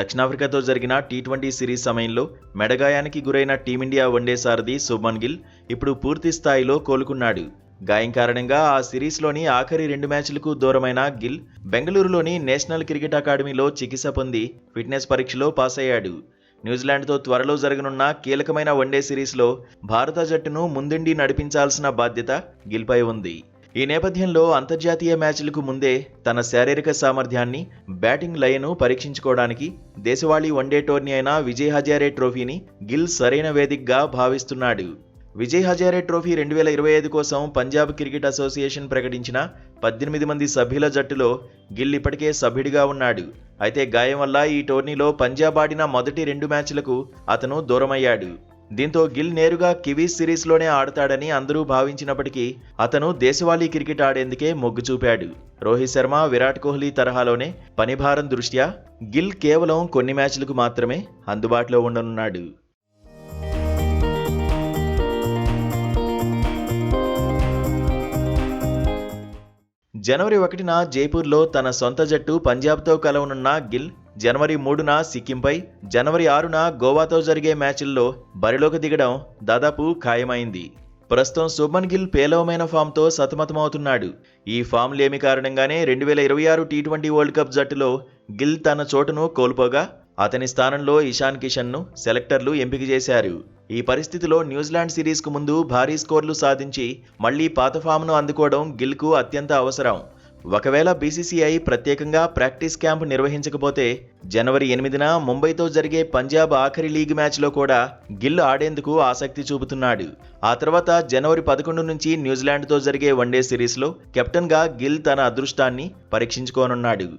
దక్షిణాఫ్రికాతో జరిగిన T20 series సమయంలో మెడగాయానికి గురైన టీమిండియా వన్డే సారథి శుభ్మన్ గిల్ ఇప్పుడు పూర్తి స్థాయిలో కోలుకున్నాడు. గాయం కారణంగా ఆ సిరీస్లోని ఆఖరి 2 మ్యాచ్లకు దూరమైన గిల్ బెంగళూరులోని నేషనల్ క్రికెట్ అకాడమీలో చికిత్స పొంది ఫిట్నెస్ పరీక్షలో పాస్ అయ్యాడు. న్యూజిలాండ్తో త్వరలో జరగనున్న కీలకమైన వన్డే సిరీస్లో భారత జట్టును ముందుండి నడిపించాల్సిన బాధ్యత గిల్పై ఉంది. ఈ నేపథ్యంలో అంతర్జాతీయ మ్యాచ్లకు ముందే తన శారీరక సామర్థ్యాన్ని, బ్యాటింగ్ లయను పరీక్షించుకోవడానికి దేశవాళీ వన్డే టోర్నీ అయిన విజయ్ హజారే ట్రోఫీని గిల్ సరైన వేదికగా భావిస్తున్నాడు. విజయ్ హజారే ట్రోఫీ 2025 కోసం పంజాబ్ క్రికెట్ అసోసియేషన్ ప్రకటించిన 18 మంది సభ్యుల జట్టులో గిల్ ఇప్పటికే సభ్యుడిగా ఉన్నాడు. అయితే గాయం వల్ల ఈ టోర్నీలో పంజాబ్ ఆడిన మొదటి 2 మ్యాచ్లకు అతను దూరమయ్యాడు. దీంతో గిల్ నేరుగా కివీస్ సిరీస్లోనే ఆడతాడని అందరూ భావించినప్పటికీ అతను దేశవాళీ క్రికెట్ ఆడేందుకే మొగ్గు చూపాడు. రోహిత్ శర్మ, విరాట్ కోహ్లీ తరహాలోనే పనిభారం దృష్ట్యా గిల్ కేవలం కొన్ని మ్యాచ్లకు మాత్రమే అందుబాటులో ఉండనున్నాడు. జనవరి 1న జైపూర్లో తన సొంత జట్టు పంజాబ్తో కలవనున్న గిల్ జనవరి 3న సిక్కింపై, జనవరి 6న గోవాతో జరిగే మ్యాచ్ల్లో బరిలోకి దిగడం దాదాపు ఖాయమైంది. ప్రస్తుతం శుభ్మన్ గిల్ పేలవమైన ఫామ్తో సతమతమవుతున్నాడు. ఈ ఫామ్ లేమి కారణంగానే 2026 టీ20 వరల్డ్ కప్ జట్టులో గిల్ తన చోటును కోల్పోగా అతని స్థానంలో ఇషాన్ కిషన్ను సెలెక్టర్లు ఎంపిక చేశారు. ఈ పరిస్థితిలో న్యూజిలాండ్ సిరీస్కు ముందు భారీ స్కోర్లు సాధించి మళ్లీ పాత ఫామ్ను అందుకోవడం గిల్కు అత్యంత అవసరం. ఒకవేళ బీసీసీఐ ప్రత్యేకంగా ప్రాక్టీస్ క్యాంప్ నిర్వహించకపోతే జనవరి 8న ముంబైతో జరిగే పంజాబ్ ఆఖరి లీగ్ మ్యాచ్లో కూడా గిల్ ఆడేందుకు ఆసక్తి చూపుతున్నాడు. ఆ తర్వాత జనవరి 11 నుంచి న్యూజిలాండ్తో జరిగే వన్డే సిరీస్లో కెప్టెన్గా గిల్ తన అదృష్టాన్ని పరీక్షించుకోనున్నాడు.